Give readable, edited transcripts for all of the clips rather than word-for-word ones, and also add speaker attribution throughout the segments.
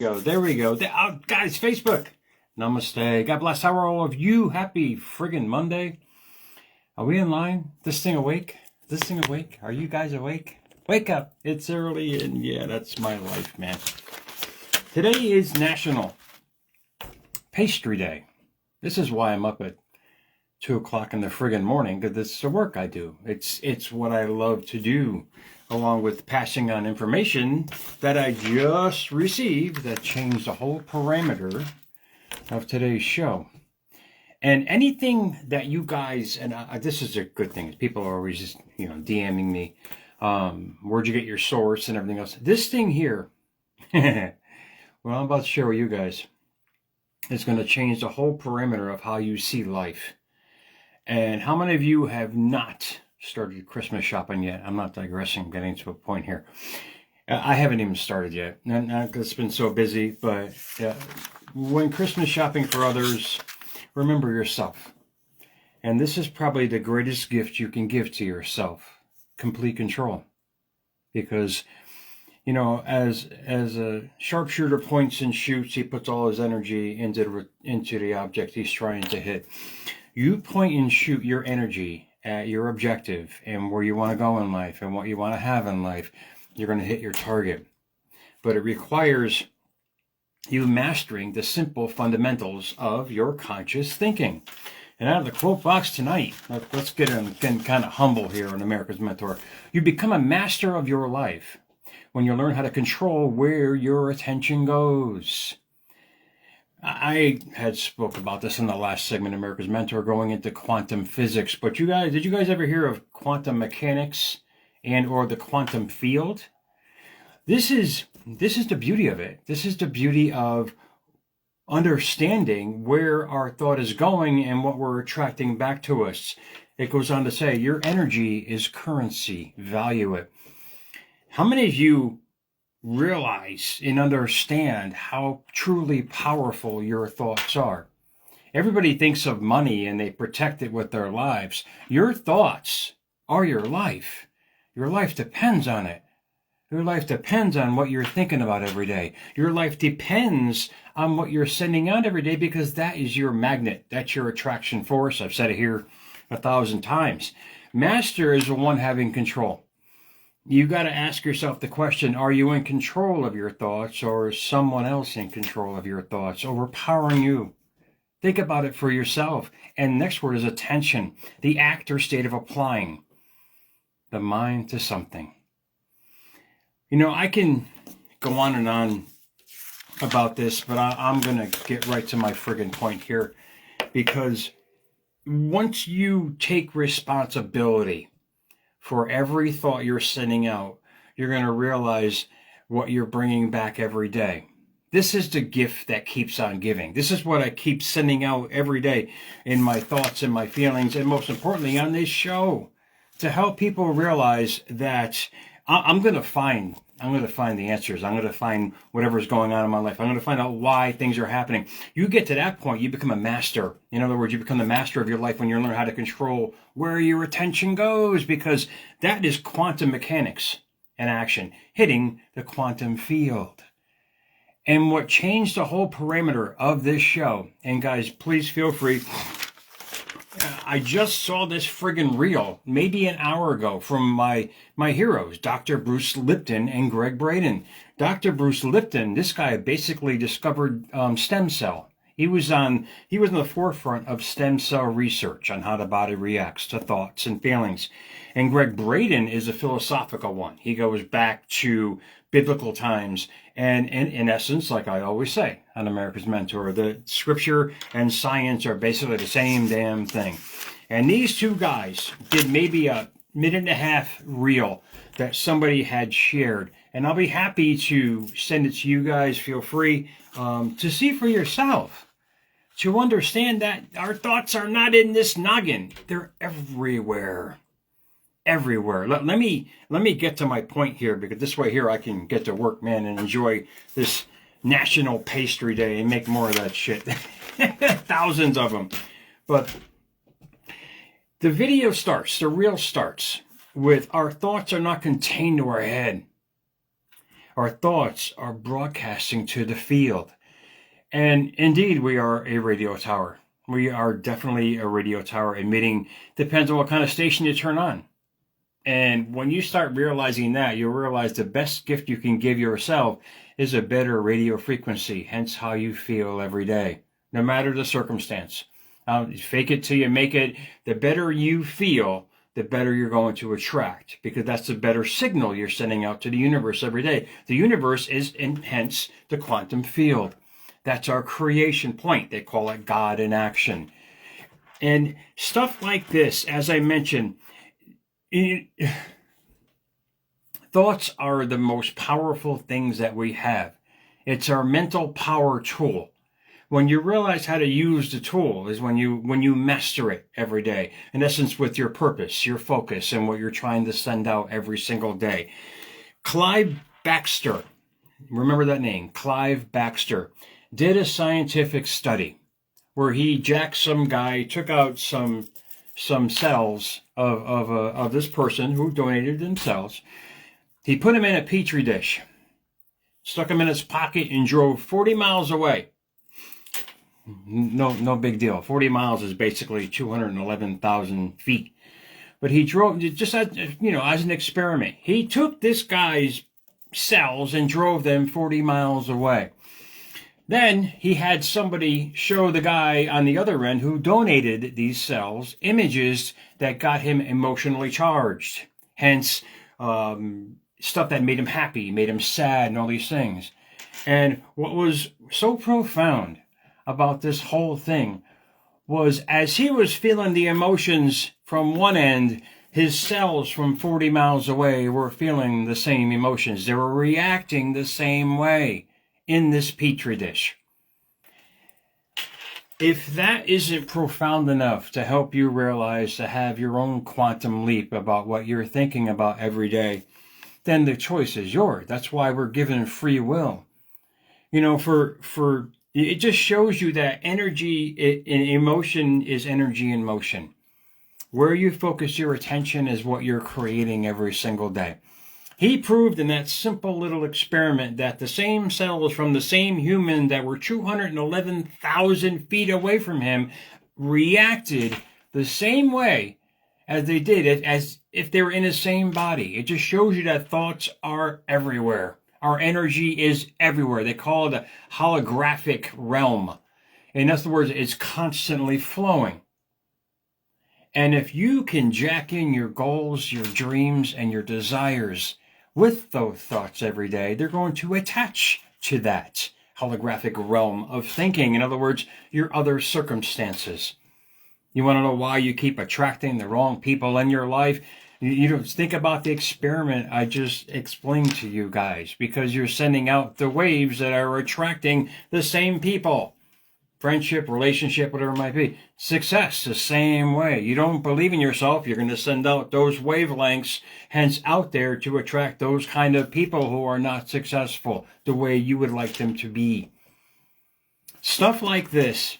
Speaker 1: There we go. Oh, guys, Facebook. Namaste. God bless. How are all of you? Happy friggin' Monday. Are we in line? This thing awake? This thing awake? Are you guys awake? Wake up. It's early and yeah, that's my life, man. Today is National Pastry Day. This is why I'm up at 2 o'clock in the friggin' morning, because this is the work I do. It's what I love to do, along with passing on information that I just received that changed the whole parameter of today's show. And anything that you guys, and this is a good thing, people are always just, DMing me, where'd you get your source and everything else. This thing here, what I'm about to share with you guys, is going to change the whole parameter of how you see life. And how many of you have not started Christmas shopping yet? I'm not digressing, I'm getting to a point here. I haven't even started yet. Not because it's been so busy, but when Christmas shopping for others, remember yourself. And this is probably the greatest gift you can give to yourself, complete control. Because, as a sharpshooter points and shoots, he puts all his energy into the object he's trying to hit. You point and shoot your energy at your objective and where you want to go in life and what you want to have in life. You're going to hit your target. But it requires you mastering the simple fundamentals of your conscious thinking. And out of the quote box tonight, let's get kind of humble here on America's Mentor. You become a master of your life when you learn how to control where your attention goes. I had spoke about this in the last segment, America's Mentor, going into quantum physics. But did you guys ever hear of quantum mechanics and or the quantum field? This is the beauty of it. This is the beauty of understanding where our thought is going and what we're attracting back to us. It goes on to say, your energy is currency. Value it. How many of you realize and understand how truly powerful your thoughts are? Everybody thinks of money and they protect it with their lives. Your thoughts are your life. Your life depends on it. Your life depends on what you're thinking about every day. Your life depends on what you're sending out every day, because that is your magnet. That's your attraction force. I've said it here 1,000 times. Master is the one having control. You got to ask yourself the question, are you in control of your thoughts, or is someone else in control of your thoughts, overpowering you? Think about it for yourself. And next word is attention, the act or state of applying the mind to something. I can go on and on about this, but I'm going to get right to my friggin' point here, because once you take responsibility for every thought you're sending out, you're going to realize what you're bringing back every day. This is the gift that keeps on giving. This is what I keep sending out every day in my thoughts and my feelings, and most importantly on this show, to help people realize that I'm going to find the answers. I'm going to find whatever's going on in my life. I'm going to find out why things are happening. You get to that point, you become a master. In other words, you become the master of your life when you learn how to control where your attention goes, because that is quantum mechanics in action, hitting the quantum field. And what changed the whole parameter of this show, and guys, please feel free, I just saw this friggin' reel maybe an hour ago from my heroes, Dr. Bruce Lipton and Greg Braden. Dr. Bruce Lipton, this guy basically discovered stem cell. He was on the forefront of stem cell research on how the body reacts to thoughts and feelings. And Greg Braden is a philosophical one. He goes back to biblical times. And in essence, like I always say on America's Mentor, the scripture and science are basically the same damn thing. And these two guys did maybe a minute and a half reel that somebody had shared. And I'll be happy to send it to you guys. Feel free to see for yourself, to understand that our thoughts are not in this noggin. They're everywhere. Everywhere. Let me get to my point here, because this way here I can get to work, man, and enjoy this National Pastry Day and make more of that shit. Thousands of them. But the video starts, the reel starts with, our thoughts are not contained to our head. Our thoughts are broadcasting to the field. And indeed, we are a radio tower. We are definitely a radio tower emitting, depends on what kind of station you turn on. And when you start realizing that, you'll realize the best gift you can give yourself is a better radio frequency, hence how you feel every day, no matter the circumstance. Fake it till you make it. The better you feel, the better you're going to attract, because that's the better signal you're sending out to the universe every day. The universe is, hence, the quantum field. That's our creation point. They call it God in action. And stuff like this, as I mentioned, thoughts are the most powerful things that we have. It's our mental power tool. When you realize how to use the tool is when you master it every day. In essence, with your purpose, your focus, and what you're trying to send out every single day. Clive Baxter, remember that name, Clive Baxter, did a scientific study where he jacked some guy, took out some cells of this person who donated themselves. He put him in a petri dish, stuck him in his pocket, and drove 40 miles away. No big deal. 40 miles is basically 211,000 feet. But he drove, just as an experiment. He took this guy's cells and drove them 40 miles away. Then he had somebody show the guy on the other end who donated these cells images that got him emotionally charged. Hence, stuff that made him happy, made him sad, and all these things. And what was so profound about this whole thing was, as he was feeling the emotions from one end, his cells from 40 miles away were feeling the same emotions. They were reacting the same way in this petri dish. If that isn't profound enough to help you realize to have your own quantum leap about what you're thinking about every day, then the choice is yours. That's why we're given free will. It just shows you that energy in emotion is energy in motion. Where you focus your attention is what you're creating every single day. He proved in that simple little experiment that the same cells from the same human that were 211,000 feet away from him reacted the same way as they did, as if they were in the same body. It just shows you that thoughts are everywhere. Our energy is everywhere. They call it a holographic realm. In other words, it's constantly flowing. And if you can jack in your goals, your dreams, and your desires with those thoughts every day, they're going to attach to that holographic realm of thinking. In other words, your other circumstances. You want to know why you keep attracting the wrong people in your life? You don't think about the experiment I just explained to you guys, because you're sending out the waves that are attracting the same people. Friendship, relationship, whatever it might be. Success, the same way. You don't believe in yourself, you're going to send out those wavelengths, hence out there to attract those kind of people who are not successful the way you would like them to be. Stuff like this,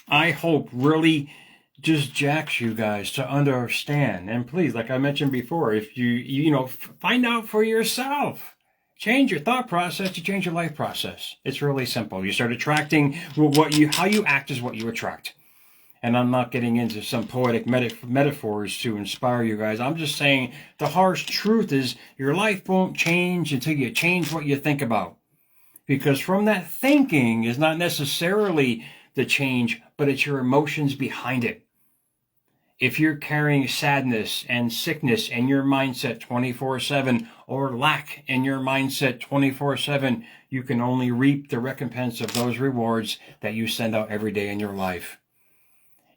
Speaker 1: I hope, really just jacks you guys to understand. And please, like I mentioned before, if you find out for yourself. Change your thought process to change your life process. It's really simple. You start attracting how you act is what you attract. And I'm not getting into some poetic metaphors to inspire you guys. I'm just saying the harsh truth is your life won't change until you change what you think about. Because from that thinking is not necessarily the change, but it's your emotions behind it. If you're carrying sadness and sickness in your mindset 24/7, or lack in your mindset 24/7, you can only reap the recompense of those rewards that you send out every day in your life.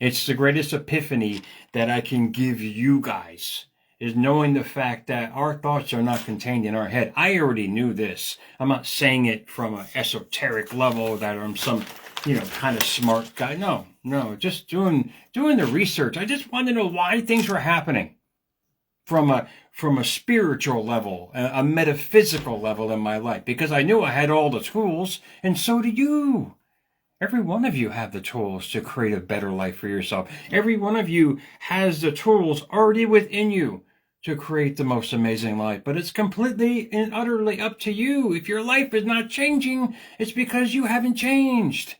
Speaker 1: It's the greatest epiphany that I can give you guys, is knowing the fact that our thoughts are not contained in our head. I already knew this. I'm not saying it from an esoteric level that I'm some kind of smart guy. No, just doing the research. I just wanted to know why things were happening from a spiritual level, a metaphysical level in my life, because I knew I had all the tools, and so do you. Every one of you have the tools to create a better life for yourself. Every one of you has the tools already within you to create the most amazing life. But it's completely and utterly up to you. If your life is not changing, it's because you haven't changed.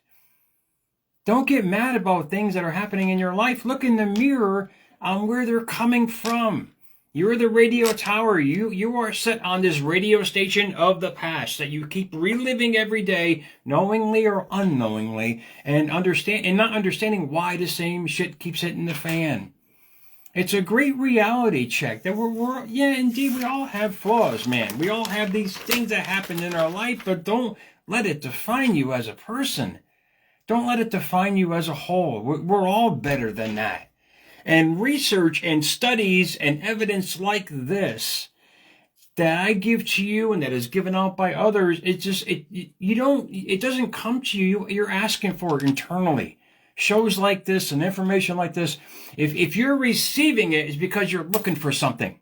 Speaker 1: Don't get mad about things that are happening in your life. Look in the mirror on where they're coming from. You're the radio tower. You are set on this radio station of the past that you keep reliving every day, knowingly or unknowingly, and not understanding why the same shit keeps hitting the fan. It's a great reality check that yeah, indeed, we all have flaws, man. We all have these things that happen in our life, but don't let it define you as a person. Don't let it define you as a whole. We're all better than that. And research and studies and evidence like this that I give to you and that is given out by others, it doesn't come to you. You're asking for it internally. Shows like this and information like this, if you're receiving it, it's because you're looking for something.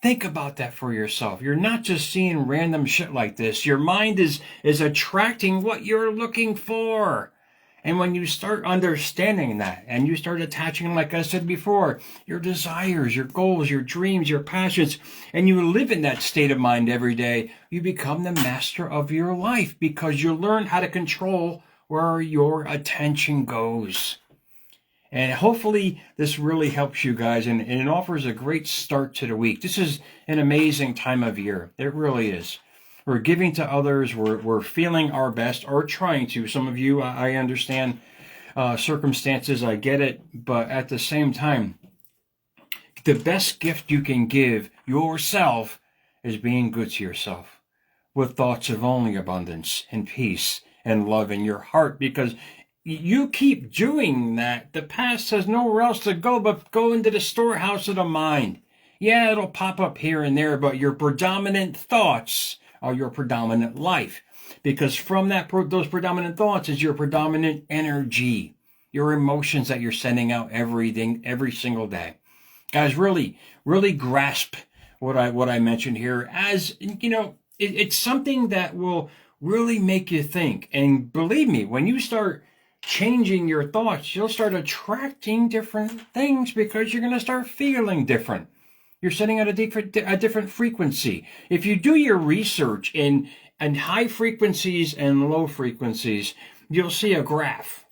Speaker 1: Think about that for yourself. You're not just seeing random shit like this. Your mind is attracting what you're looking for. And when you start understanding that and you start attaching, like I said before, your desires, your goals, your dreams, your passions, and you live in that state of mind every day, you become the master of your life because you learn how to control where your attention goes. And hopefully this really helps you guys, and it offers a great start to the week. This is an amazing time of year. It really is. We're giving to others. We're feeling our best, or trying to. Some of you, I understand circumstances. I get it. But at the same time, the best gift you can give yourself is being good to yourself with thoughts of only abundance and peace and love in your heart, because you keep doing that. The past has nowhere else to go but go into the storehouse of the mind. Yeah, it'll pop up here and there, but your predominant thoughts are your predominant life, because from those predominant thoughts is your predominant energy, your emotions that you're sending out every single day. Guys, really grasp what I mentioned here. As you know, it's something that will really make you think. And believe me, when you start changing your thoughts, you'll start attracting different things because you're going to start feeling different. You're setting out a different frequency. If you do your research in high frequencies and low frequencies, you'll see a graph.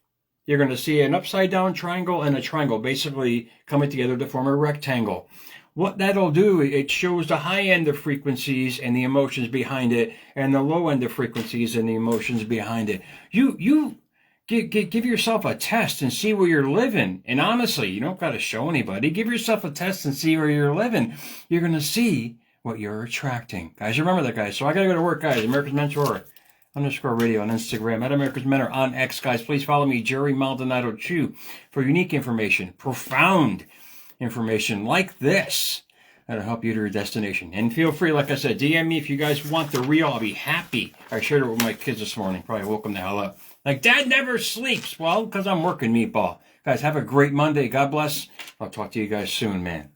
Speaker 1: You're going to see an upside down triangle and a triangle basically coming together to form a rectangle. What that'll do, it shows the high end of frequencies and the emotions behind it, and the low end of frequencies and the emotions behind it. You give yourself a test and see where you're living. And honestly, you don't got to show anybody. Give yourself a test and see where you're living. You're going to see what you're attracting. Guys, remember that, guys. So I got to go to work, guys. America's Mentor _radio on Instagram, at America's Mentor on X, guys. Please follow me, Jerry Maldonado Chu, for unique information, profound information like this that'll help you to your destination. And feel free, like I said, DM me if you guys want the real. I'll be happy. I shared it with my kids this morning. Probably woke them the hell up. Like, Dad never sleeps. Well, because I'm working, meatball. Guys, have a great Monday. God bless. I'll talk to you guys soon, man.